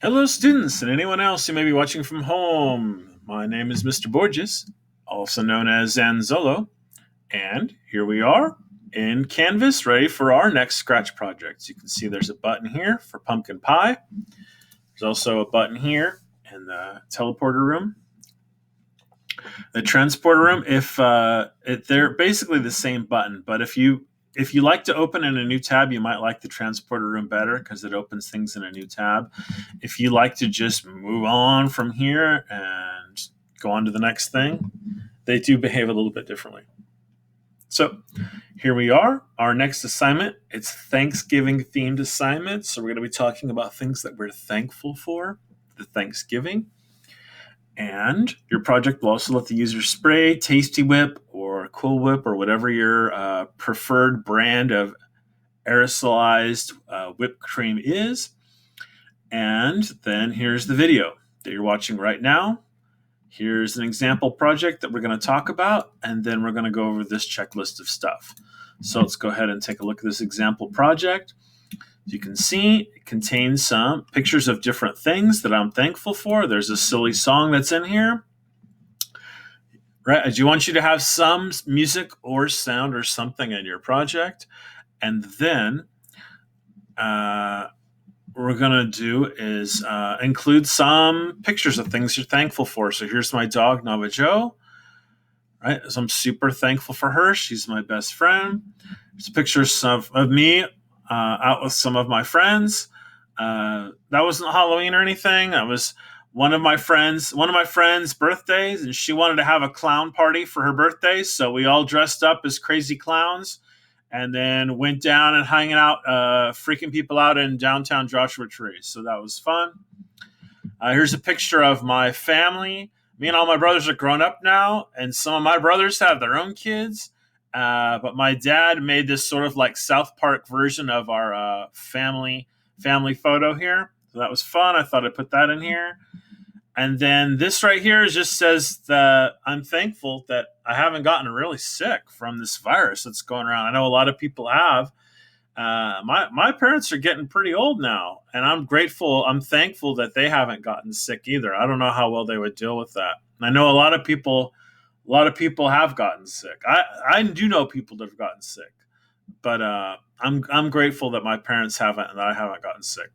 Hello, students, and anyone else who may be watching from home. My name is Mr. Borges, also known as Zanzolo, and here we are in Canvas, ready for our next Scratch project. You can see there's a button here for pumpkin pie. There's also a button here in the teleporter room. The transporter room, they're basically the same button, but if you like to open in a new tab, you might like the transporter room better because it opens things in a new tab. If you like to just move on from here and go on to the next thing, they do behave a little bit differently. So here we are, our next assignment. It's Thanksgiving themed assignment. So we're going to be talking about things that we're thankful for, the Thanksgiving. And your project will also let the user spray Tasty Whip or Cool Whip or whatever your preferred brand of aerosolized whipped cream is. And then here's the video that you're watching right now. Here's an example project that we're going to talk about, and then we're going to go over this checklist of stuff. So let's go ahead and take a look at this example project. As you can see, it contains some pictures of different things that I'm thankful for. There's a silly song that's in here. Right? I do want you to have some music or sound or something in your project. And then what we're going to do is include some pictures of things you're thankful for. So here's my dog, Navajo. Right? So I'm super thankful for her. She's my best friend. There's pictures of me out with some of my friends. That wasn't Halloween or anything. That was one of my friends' birthdays, and she wanted to have a clown party for her birthday. So we all dressed up as crazy clowns and then went down and hanging out, freaking people out in downtown Joshua Tree. So that was fun. Here's a picture of my family. Me and all my brothers are grown up now, and some of my brothers have their own kids. But my dad made this sort of like South Park version of our family photo here. So that was fun. I thought I'd put that in here. And then this right here just says that I'm thankful that I haven't gotten really sick from this virus that's going around. I know a lot of people have. My parents are getting pretty old now, and I'm thankful that they haven't gotten sick either. I don't know how well they would deal with that. And I know a lot of people have gotten sick. I do know people that have gotten sick, but I'm grateful that my parents haven't and that I haven't gotten sick.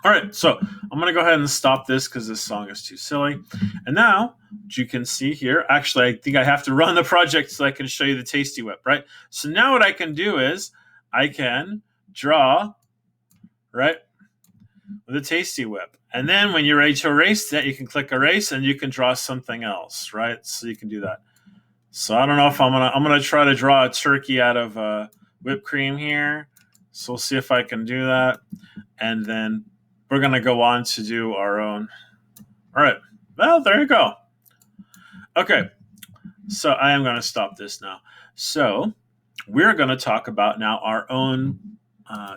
All right, so I'm going to go ahead and stop this because this song is too silly. And now, you can see here, actually, I think I have to run the project so I can show you the Tasty Whip, right? So now what I can do is I can draw, right, with a Tasty Whip. And then when you're ready to erase that, you can click Erase and you can draw something else, right? So you can do that. So I don't know if I'm gonna try to draw a turkey out of whipped cream here. So we'll see if I can do that. And then we're going to go on to do our own. All right. Well, there you go. Okay. So I am going to stop this now. So we're going to talk about now our own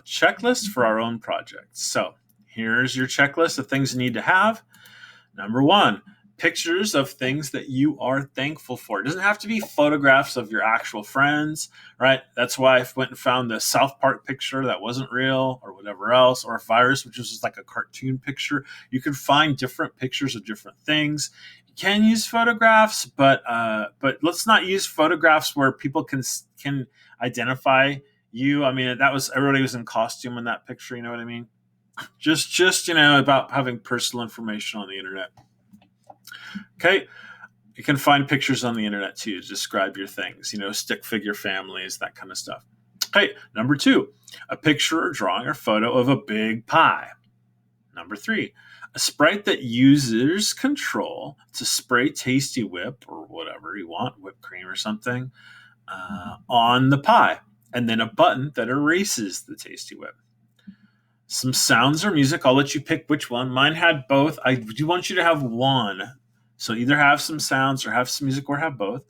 checklist for our own project. So here's your checklist of things you need to have. Number 1, pictures of things that you are thankful for. It doesn't have to be photographs of your actual friends, right? That's why I went and found the South Park picture that wasn't real or whatever else, or a virus, which was just like a cartoon picture. You can find different pictures of different things. You can use photographs, but let's not use photographs where people can identify you. I mean, everybody was in costume in that picture. You know what I mean? Just about having personal information on the internet. Okay, you can find pictures on the internet too to describe your things, stick figure families, that kind of stuff. Okay, number 2, a picture or drawing or photo of a big pie. Number 3, a sprite that users control to spray Tasty Whip or whatever you want, whipped cream or something, on the pie. And then a button that erases the Tasty Whip. Some sounds or music, I'll let you pick which one. Mine had both. I do want you to have one. So either have some sounds or have some music or have both.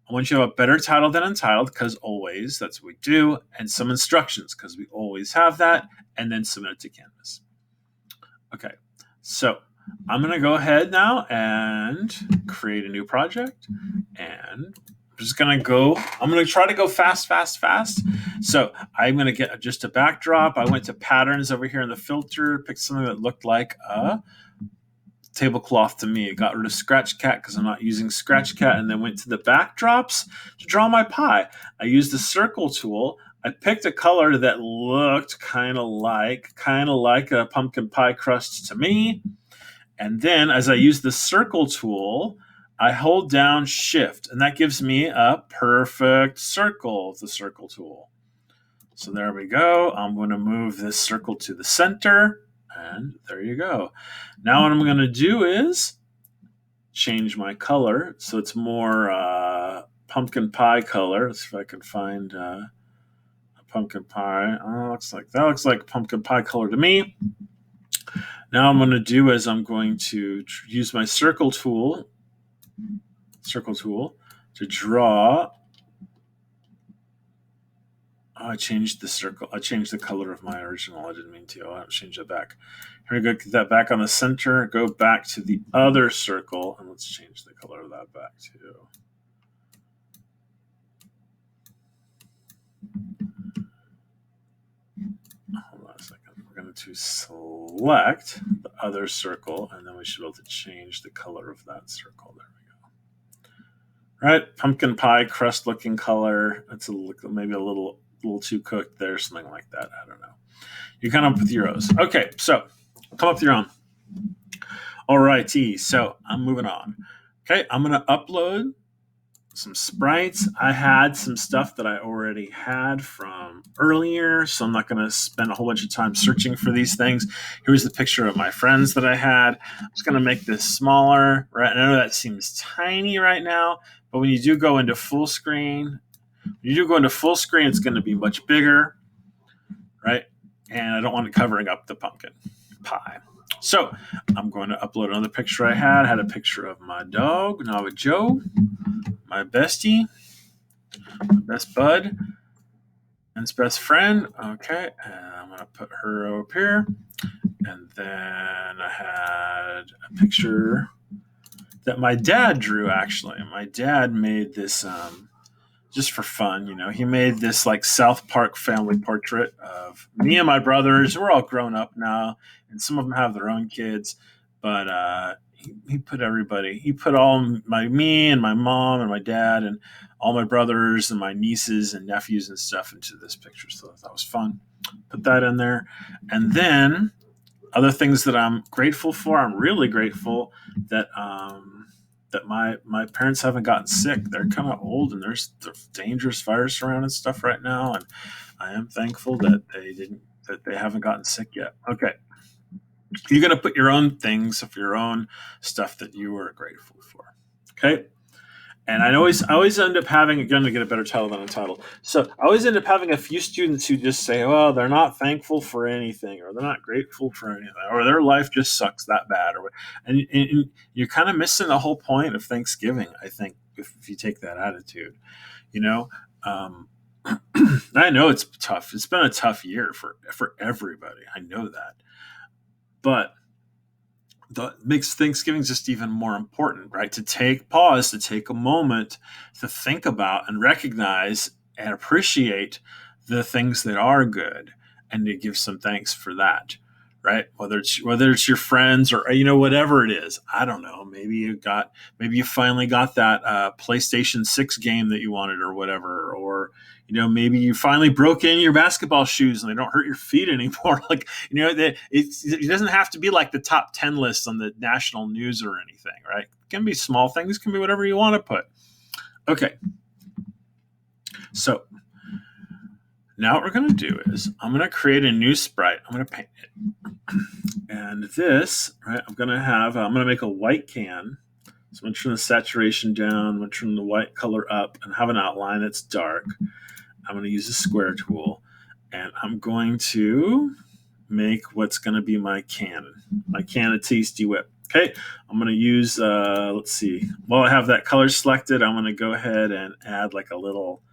I want you to have a better title than untitled because always, that's what we do. And some instructions because we always have that. And then submit it to Canvas. Okay, so I'm going to go ahead now and create a new project. And just going to go, I'm going to try to go fast, fast, fast. So I'm going to get just a backdrop. I went to patterns over here in the filter, picked something that looked like a tablecloth to me. Got rid of Scratchcat because I'm not using Scratchcat, and then went to the backdrops to draw my pie. I used the circle tool. I picked a color that looked kind of like a pumpkin pie crust to me. And then as I use the circle tool, I hold down shift, and that gives me a perfect circle with the circle tool. So there we go. I'm going to move this circle to the center, and there you go. Now what I'm going to do is change my color so it's more pumpkin pie color. Let's see if I can find a pumpkin pie. That looks like pumpkin pie color to me. Now I'm going to do is I'm going to use my circle tool to draw. I changed the circle. I changed the color of my original. I didn't mean to. I'll have to change that back. Here we go. Get that back on the center. Go back to the other circle, and let's change the color of that back too. Hold on a second. We're going to select the other circle, and then we should be able to change the color of that circle. There we go. Right, pumpkin pie crust looking color. It's maybe a little too cooked there, something like that. I don't know. You come up with your own. Okay, so come up with your own. All righty, so I'm moving on. Okay, I'm going to upload some sprites. I had some stuff that I already had from earlier, so I'm not going to spend a whole bunch of time searching for these things. Here's the picture of my friends that I had. I'm just going to make this smaller. Right, I know that seems tiny right now, but when you do go into full screen, it's going to be much bigger, right? And I don't want it covering up the pumpkin pie. So I'm going to upload another picture I had. I had a picture of my dog, Nava Joe, my bestie, my best bud, and his best friend. Okay, and I'm going to put her over here. And then I had a picture that my dad drew, actually. My dad made this just for fun, he made this like South Park family portrait of me and my brothers. We're all grown up now, and some of them have their own kids, but he put everybody. He put me and my mom and my dad and all my brothers and my nieces and nephews and stuff into this picture. So that was fun. Put that in there, and then other things that I'm grateful for. I'm really grateful that my parents haven't gotten sick. They're kind of old, and there's dangerous virus around and stuff right now. And I am thankful that they haven't gotten sick yet. Okay. You're going to put your own things of your own stuff that you are grateful for. Okay. And I always end up having, again, to get a better title than a title. So I always end up having a few students who just say, well, they're not thankful for anything, or they're not grateful for anything, or their life just sucks that bad. And you're kind of missing the whole point of Thanksgiving, I think, if you take that attitude. I know it's tough. It's been a tough year for everybody. I know that. But that makes Thanksgiving just even more important, right? To take a moment to think about and recognize and appreciate the things that are good, and to give some thanks for that, right? Whether it's your friends or whatever it is. I don't know. Maybe you finally got that PlayStation 6 game that you wanted or whatever, or maybe you finally broke in your basketball shoes and they don't hurt your feet anymore. Like, it doesn't have to be like the top 10 list on the national news or anything, right? It can be small things, it can be whatever you want to put. Okay. So now what we're going to do is I'm going to create a new sprite. I'm going to paint it. And this, right, I'm going to make a white can. So I'm going to turn the saturation down. I'm going to turn the white color up and have an outline that's dark. I'm going to use the square tool, and I'm going to make what's going to be my can of Tasty Whip. Okay, I'm going to use, let's see, while I have that color selected, I'm going to go ahead and add like a little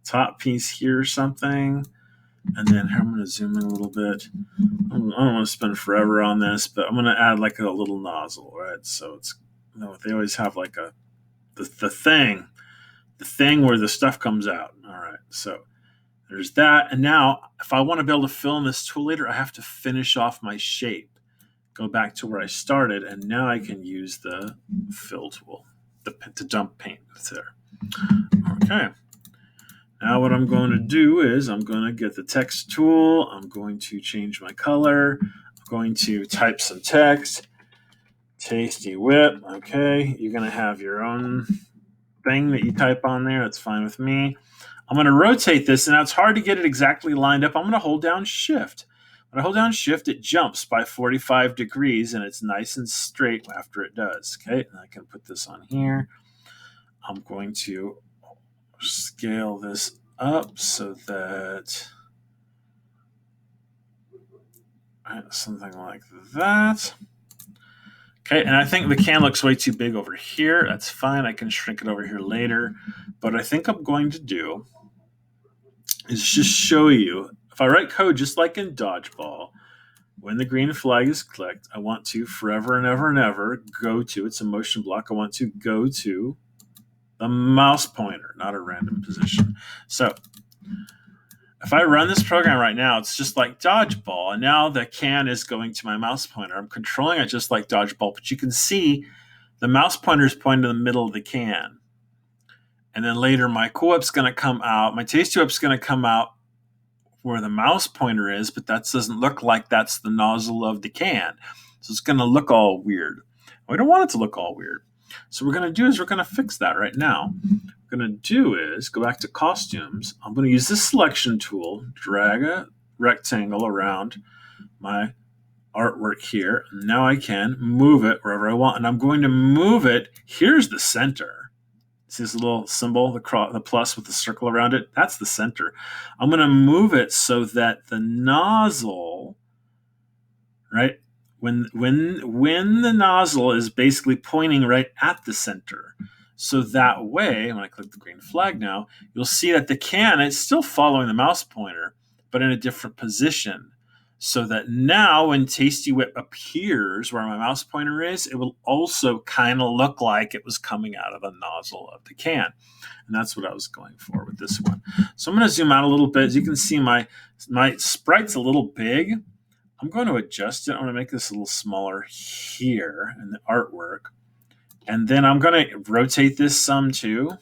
top piece here or something. And then here, I'm going to zoom in a little bit. I don't want to spend forever on this, but I'm going to add like a little nozzle, right? So it's, they always have like the thing the thing where the stuff comes out. All right, so there's that. And now, if I want to be able to fill in this tool later, I have to finish off my shape. Go back to where I started, and now I can use the fill tool to dump paint there. Okay. Now what I'm going to do is I'm going to get the text tool. I'm going to change my color. I'm going to type some text. Tasty whip. Okay. You're going to have your own thing that you type on there. That's fine with me. I'm going to rotate this, and now it's hard to get it exactly lined up. I'm going to hold down Shift. When I hold down Shift, it jumps by 45 degrees, and it's nice and straight after it does. Okay, and I can put this on here. I'm going to scale this up so that something like that. Okay, and I think the can looks way too big over here. That's fine. I can shrink it over here later. But I think I'm going to do is just show you, if I write code just like in Dodgeball, when the green flag is clicked, I want to forever and ever and ever go to, it's a motion block, I want to go to the mouse pointer, not a random position. So if I run this program right now, it's just like Dodgeball, and now the can is going to my mouse pointer. I'm controlling it just like Dodgeball, but you can see the mouse pointer is pointing to the middle of the can. And then later my Cool Whip's going to come out, my Tasty Whip's going to come out where the mouse pointer is, but that doesn't look like that's the nozzle of the can. So it's going to look all weird. We don't want it to look all weird. So what we're going to do is we're going to fix that right now. What we're going to do is go back to costumes. I'm going to use this selection tool, drag a rectangle around my artwork here. And now I can move it wherever I want. And I'm going to move it. Here's the center. See this little symbol, the plus with the circle around it? That's the center. I'm going to move it so that the nozzle, right, when the nozzle is basically pointing right at the center. So that way, when I click the green flag now, you'll see that the can is still following the mouse pointer, but in a different position. So that now when Tasty Whip appears where my mouse pointer is, it will also kind of look like it was coming out of the nozzle of the can. And that's what I was going for with this one. So I'm going to zoom out a little bit. As you can see, my sprite's a little big. I'm going to adjust it. I'm going to make this a little smaller here in the artwork. And then I'm going to rotate this some too,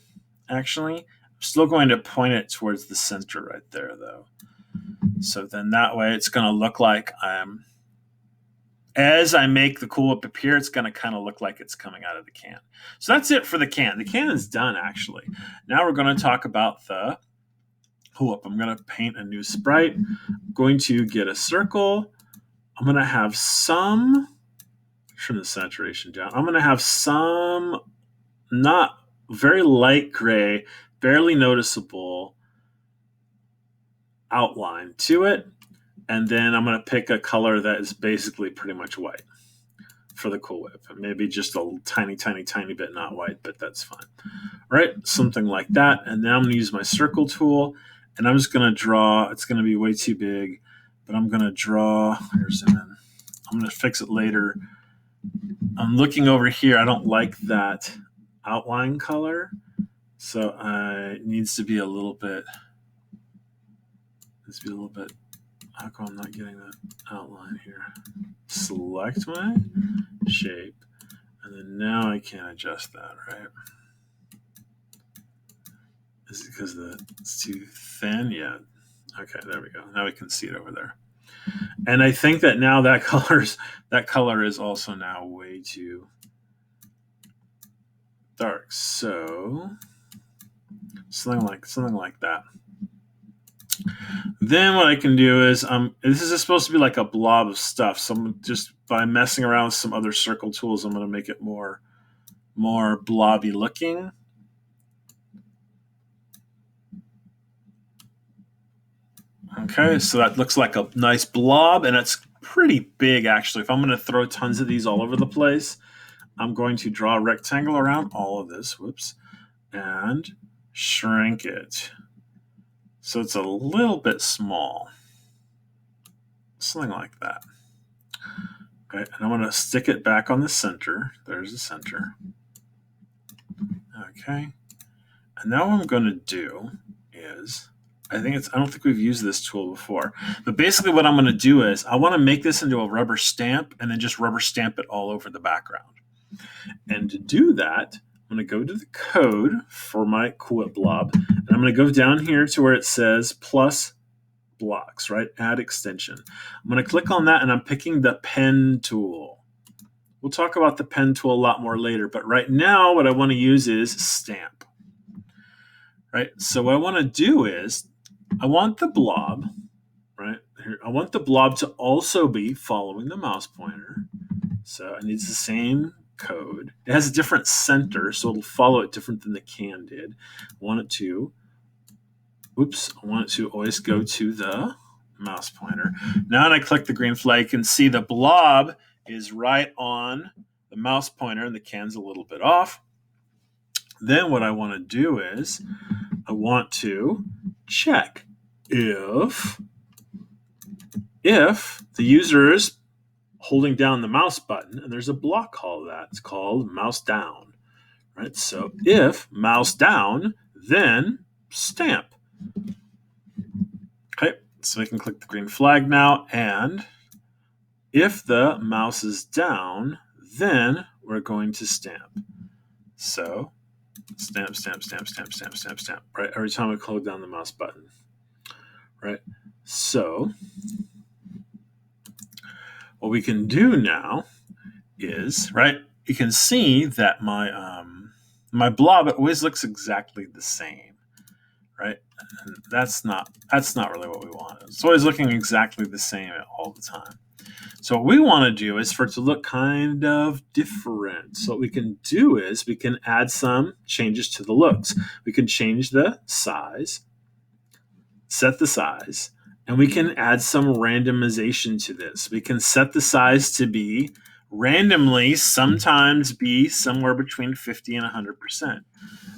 actually. I'm still going to point it towards the center right there, though. So then that way it's going to look like as I make the Cool Whip appear, it's going to kind of look like it's coming out of the can. So that's it for the can. The can is done, actually. Now we're going to talk about the Cool Whip. I'm going to paint a new sprite. I'm going to get a circle. I'm going to have some, trim the saturation down. I'm going to have some not very light gray, barely noticeable outline to it. And then I'm going to pick a color that is basically pretty much white for the Cool Whip. Maybe just a tiny, tiny, tiny bit not white, but that's fine. All right, something like that. And then I'm going to use my circle tool, and I'm just going to draw. It's going to be way too big, but I'm going to draw. Here's it. I'm going to fix it later. I'm looking over here. I don't like that outline color, so it needs to be a little bit. How come I'm not getting that outline here? Select my shape, and then now I can't adjust that, right? Is it because it's too thin? Yeah. Okay, there we go. Now we can see it over there. And I think that now that color is also now way too dark. So something like that. Then what I can do is, this is supposed to be like a blob of stuff. So I'm just, by messing around with some other circle tools, I'm going to make it more blobby looking. Okay, so that looks like a nice blob, and it's pretty big, actually. If I'm going to throw tons of these all over the place, I'm going to draw a rectangle around all of this, and shrink it. So it's a little bit small. Something like that. Okay, and I'm going to stick it back on the center. There's the center. Okay. And now what I'm going to do is, I don't think we've used this tool before, but basically what I'm going to do is I want to make this into a rubber stamp and then just rubber stamp it all over the background. And to do that, I'm going to go to the code for my Quit blob, and I'm going to go down here to where it says plus blocks, right? Add extension. I'm going to click on that, and I'm picking the pen tool. We'll talk about the pen tool a lot more later, but right now what I want to use is stamp. Right? So what I want to do is I want the blob, right? Here, I want the blob to also be following the mouse pointer. So it needs the same code. It has a different center, so it'll follow it different than the can did. I want it to always go to the mouse pointer. Now when I click the green flag, you can see the blob is right on the mouse pointer and the can's a little bit off. Then what I want to do is I want to check if the user is holding down the mouse button, and there's a block called that. It's called mouse down, right? So if mouse down, then stamp. Okay, so I can click the green flag now, and if the mouse is down, then we're going to stamp. So stamp, stamp, stamp, stamp, stamp, stamp, stamp, right? Every time I hold down the mouse button, right? So what we can do now is, right, you can see that my blob, it always looks exactly the same, right? And that's not really what we want. It's always looking exactly the same all the time. So what we want to do is for it to look kind of different. So what we can do is we can add some changes to the looks. We can change the size, set the size, and we can add some randomization to this. We can set the size to be randomly sometimes be somewhere between 50 and 100%.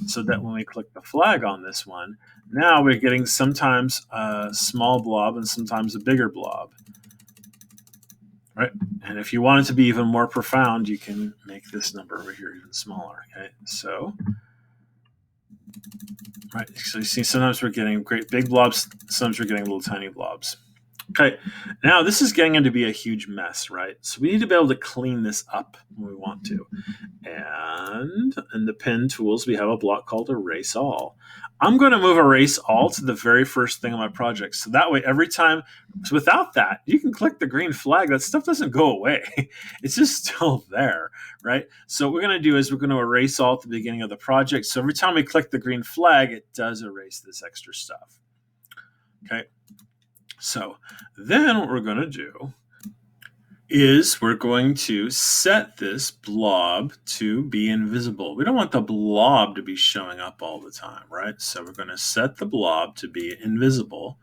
So that when we click the flag on this one, now we're getting sometimes a small blob and sometimes a bigger blob. Right? And if you want it to be even more profound, you can make this number over here even smaller. Okay, so right, so you see sometimes we're getting great big blobs, sometimes we're getting little tiny blobs. Okay, now this is getting into be a huge mess, right? So we need to be able to clean this up when we want to. And in the pen tools, we have a block called Erase All. I'm going to move Erase All to the very first thing on my project. So that way, every time, so without that, you can click the green flag. That stuff doesn't go away. It's just still there, right? So what we're going to do is we're going to erase all at the beginning of the project. So every time we click the green flag, it does erase this extra stuff. Okay. So then what we're going to do is we're going to set this blob to be invisible. We don't want the blob to be showing up all the time, right? So we're going to set the blob to be invisible.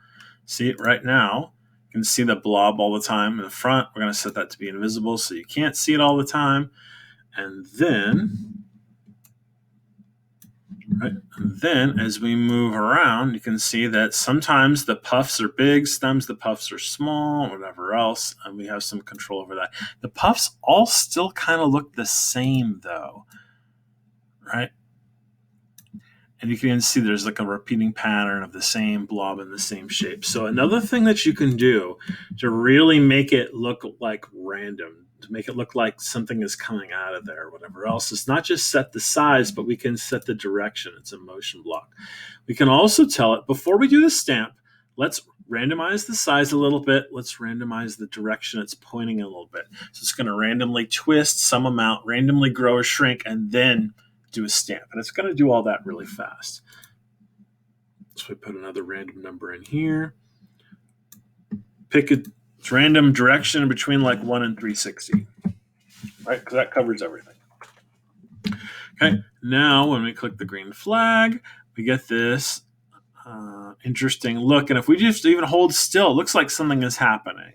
See it right now. You can see the blob all the time in the front. We're going to set that to be invisible so you can't see it all the time. And then as we move around, you can see that sometimes the puffs are big, sometimes the puffs are small, whatever else, and we have some control over that. The puffs all still kind of look the same though, right? And you can see there's like a repeating pattern of the same blob in the same shape. So another thing that you can do to really make it look like random, to make it look like something is coming out of there or whatever else, is not just set the size, but we can set the direction. It's a motion block. We can also tell it, before we do the stamp, let's randomize the size a little bit. Let's randomize the direction it's pointing a little bit. So it's going to randomly twist some amount, randomly grow or shrink, and then do a stamp. And it's going to do all that really fast. So we put another random number in here. Pick a random direction between like 1 and 360, right? Because that covers everything. Okay, now when we click the green flag, we get this interesting look. And if we just even hold still, it looks like something is happening,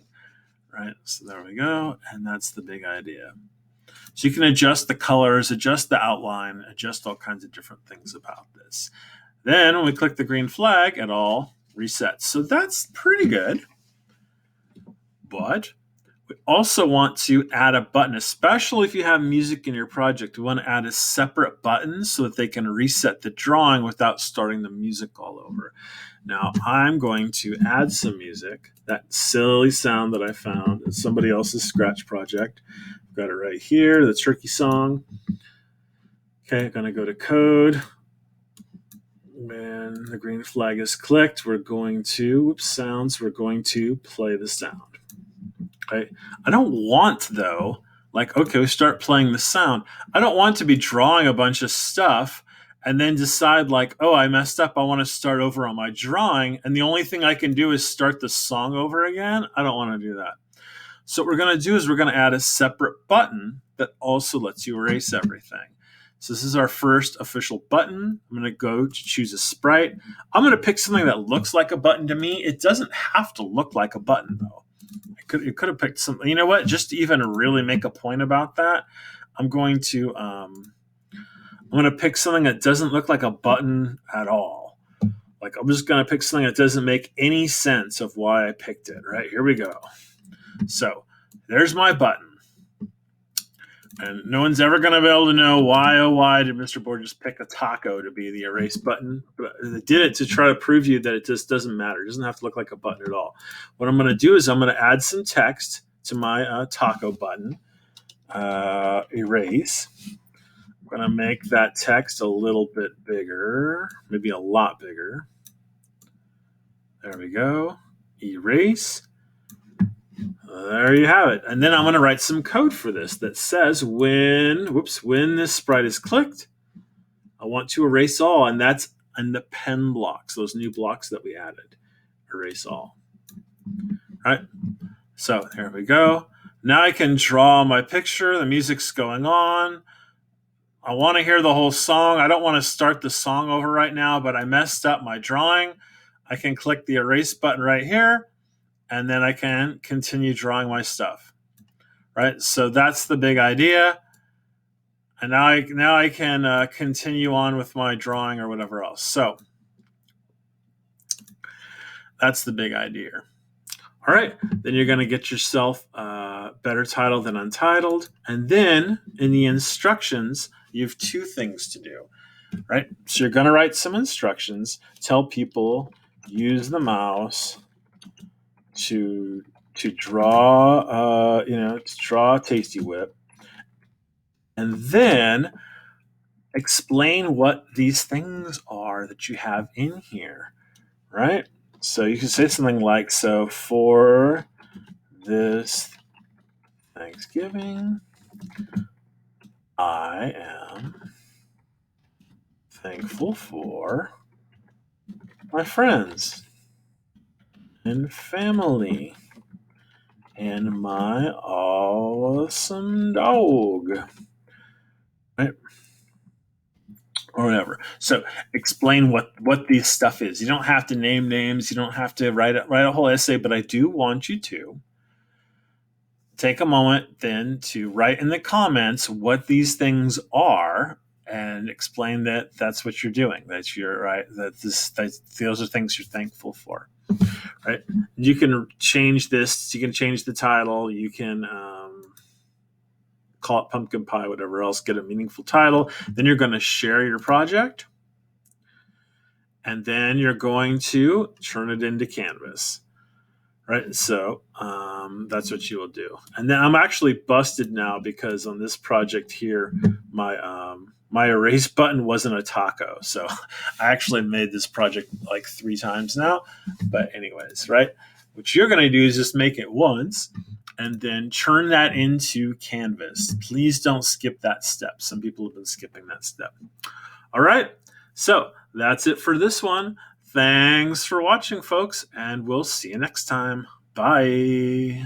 right? So there we go. And that's the big idea. So you can adjust the colors, adjust the outline, adjust all kinds of different things about this. Then when we click the green flag, it all resets. So that's pretty good. But We also want to add a button, especially if you have music in your project. We want to add a separate button so that they can reset the drawing without starting the music all over. Now I'm going to add some music, that silly sound that I found in somebody else's Scratch project. I've got it right here, the turkey song. Okay, I'm going to go to code. When the green flag is clicked, we're going to, sounds, we're going to play the sound. Okay. I don't want, though, like, okay, we start playing the sound. I don't want to be drawing a bunch of stuff and then decide, like, oh, I messed up. I want to start over on my drawing. And the only thing I can do is start the song over again. I don't want to do that. So what we're going to do is we're going to add a separate button that also lets you erase everything. So this is our first official button. I'm going to go to choose a sprite. I'm going to pick something that looks like a button to me. It doesn't have to look like a button, though. You could have picked something. You know what? Just to even really make a point about that, I'm going to pick something that doesn't look like a button at all. Like, I'm just going to pick something that doesn't make any sense of why I picked it. Right, here we go. So there's my button. And no one's ever going to be able to know why, oh, why did Mr. Borges pick a taco to be the erase button? But I did it to try to prove to you that it just doesn't matter. It doesn't have to look like a button at all. What I'm going to do is I'm going to add some text to my taco button, erase. I'm going to make that text a little bit bigger, maybe a lot bigger. There we go. Erase. There you have it. And then I'm going to write some code for this that says when this sprite is clicked, I want to erase all. And that's in the pen blocks, those new blocks that we added. Erase all. All right. So there we go. Now I can draw my picture. The music's going on. I want to hear the whole song. I don't want to start the song over right now, but I messed up my drawing. I can click the erase button right here. And then I can continue drawing my stuff, right? So that's the big idea. And now I can continue on with my drawing or whatever else. So that's the big idea. All right, then you're going to get yourself better title than untitled. And then in the instructions, you have two things to do, right? So you're going to write some instructions, tell people use the mouse to draw, to draw Tasty Whip, and then explain what these things are that you have in here, right? So you can say something like, so for this Thanksgiving, I am thankful for my friends and family and my awesome dog, right? Or whatever. So explain what this stuff is. You don't have to name names. You don't have to write a whole essay, but I do want you to take a moment then to write in the comments what these things are and explain that that's what you're doing. That you're right. That those are things you're thankful for. Right. You can change this. You can change the title. You can call it pumpkin pie, whatever else, get a meaningful title. Then you're going to share your project. And then you're going to turn it into Canvas. Right. So that's what you will do. And then I'm actually busted now because on this project here, my erase button wasn't a taco. So I actually made this project like 3 times now. But anyways, right. What you're going to do is just make it once and then turn that into Canvas. Please don't skip that step. Some people have been skipping that step. All right. So that's it for this one. Thanks for watching, folks, and we'll see you next time. Bye.